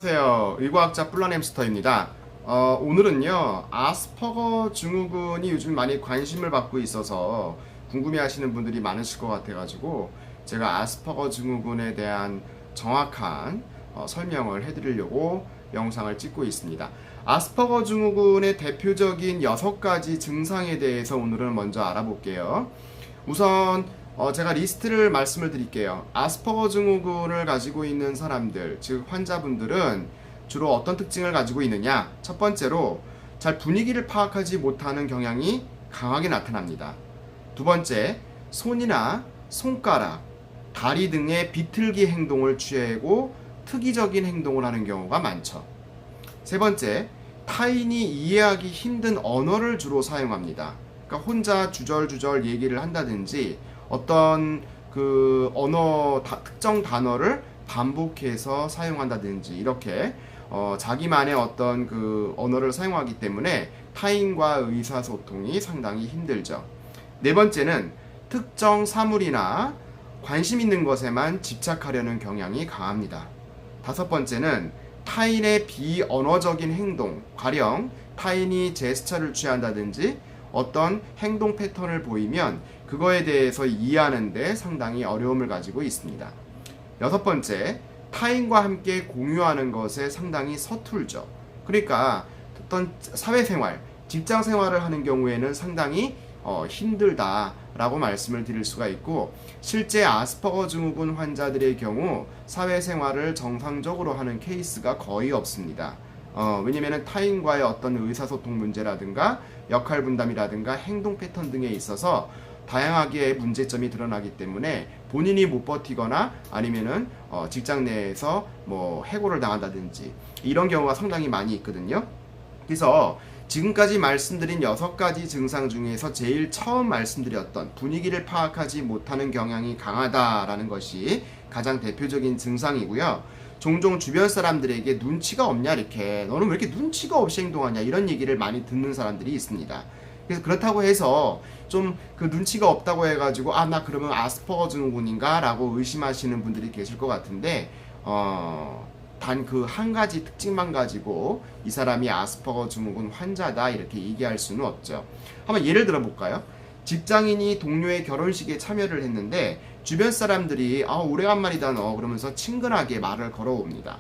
안녕하세요. 의과학자 플런햄스터입니다. 오늘은요, 아스퍼거 증후군이 요즘 많이 관심을 받고 있어서 궁금해하시는 분들이 많으실 것 같아가지고 제가 아스퍼거 증후군에 대한 정확한 설명을 해드리려고 영상을 찍고 있습니다. 아스퍼거 증후군의 대표적인 6가지 증상에 대해서 오늘은 먼저 알아볼게요. 우선 제가 리스트를 말씀을 드릴게요. 아스퍼거 증후군을 가지고 있는 사람들, 즉 환자분들은 주로 어떤 특징을 가지고 있느냐? 첫 번째로 잘 분위기를 파악하지 못하는 경향이 강하게 나타납니다. 두 번째, 손이나 손가락, 다리 등의 비틀기 행동을 취하고 특이적인 행동을 하는 경우가 많죠. 세 번째, 타인이 이해하기 힘든 언어를 주로 사용합니다. 그러니까 혼자 주절주절 얘기를 한다든지 어떤 그 특정 단어를 반복해서 사용한다든지 이렇게 자기만의 어떤 그 언어를 사용하기 때문에 타인과 의사소통이 상당히 힘들죠. 네 번째는 특정 사물이나 관심 있는 것에만 집착하려는 경향이 강합니다. 다섯 번째는 타인의 비언어적인 행동, 가령 타인이 제스처를 취한다든지 어떤 행동 패턴을 보이면 그거에 대해서 이해하는 데 상당히 어려움을 가지고 있습니다. 여섯 번째, 타인과 함께 공유하는 것에 상당히 서툴죠. 그러니까 어떤 사회생활, 직장생활을 하는 경우에는 상당히 힘들다라고 말씀을 드릴 수가 있고, 실제 아스퍼거 증후군 환자들의 경우 사회생활을 정상적으로 하는 케이스가 거의 없습니다. 왜냐면 타인과의 어떤 의사소통 문제라든가 역할 분담이라든가 행동 패턴 등에 있어서 다양하게 문제점이 드러나기 때문에 본인이 못 버티거나 아니면은 직장 내에서 뭐 해고를 당한다든지 이런 경우가 상당히 많이 있거든요. 그래서 지금까지 말씀드린 6가지 증상 중에서 제일 처음 말씀드렸던 분위기를 파악하지 못하는 경향이 강하다라는 것이 가장 대표적인 증상이고요. 종종 주변 사람들에게 눈치가 없냐, 이렇게 너는 왜 이렇게 눈치가 없이 행동하냐, 이런 얘기를 많이 듣는 사람들이 있습니다. 그래서 그렇다고 해서 좀 그 눈치가 없다고 해가지고 나 그러면 아스퍼거 증후군인가 라고 의심하시는 분들이 계실 것 같은데 단 그 한 가지 특징만 가지고 이 사람이 아스퍼거 증후군 환자다 이렇게 얘기할 수는 없죠. 한번 예를 들어 볼까요? 직장인이 동료의 결혼식에 참여를 했는데 주변 사람들이 오래간만이다 너 그러면서 친근하게 말을 걸어옵니다.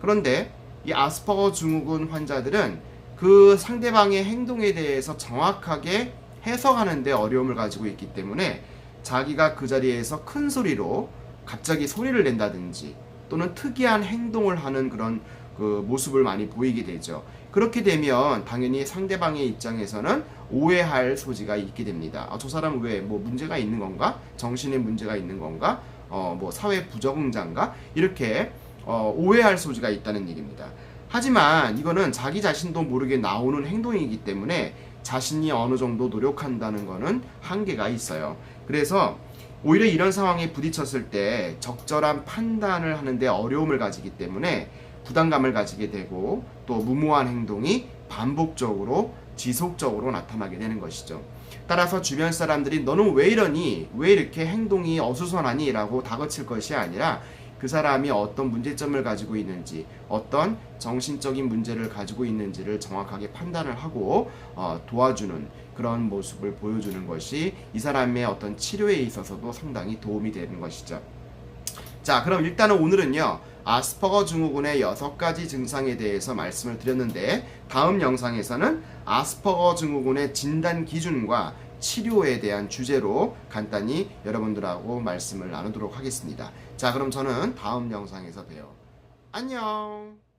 그런데 이 아스퍼거 증후군 환자들은 그 상대방의 행동에 대해서 정확하게 해석하는 데 어려움을 가지고 있기 때문에 자기가 그 자리에서 큰 소리로 갑자기 소리를 낸다든지 또는 특이한 행동을 하는 그런 그 모습을 많이 보이게 되죠. 그렇게 되면 당연히 상대방의 입장에서는 오해할 소지가 있게 됩니다. 저 사람은 왜 뭐 문제가 있는 건가? 정신에 문제가 있는 건가? 뭐 사회 부적응자인가? 이렇게 오해할 소지가 있다는 얘기입니다. 하지만 이거는 자기 자신도 모르게 나오는 행동이기 때문에 자신이 어느 정도 노력한다는 거는 한계가 있어요. 그래서 오히려 이런 상황에 부딪혔을 때 적절한 판단을 하는데 어려움을 가지기 때문에 부담감을 가지게 되고 또 무모한 행동이 반복적으로 지속적으로 나타나게 되는 것이죠. 따라서 주변 사람들이 너는 왜 이러니? 왜 이렇게 행동이 어수선하니? 라고 다그칠 것이 아니라 그 사람이 어떤 문제점을 가지고 있는지 어떤 정신적인 문제를 가지고 있는지를 정확하게 판단을 하고 도와주는 그런 모습을 보여주는 것이 이 사람의 어떤 치료에 있어서도 상당히 도움이 되는 것이죠. 자, 그럼 일단은 오늘은요 아스퍼거 증후군의 6가지 증상에 대해서 말씀을 드렸는데 다음 영상에서는 아스퍼거 증후군의 진단 기준과 치료에 대한 주제로 간단히 여러분들하고 말씀을 나누도록 하겠습니다. 자, 그럼 저는 다음 영상에서 봬요. 안녕.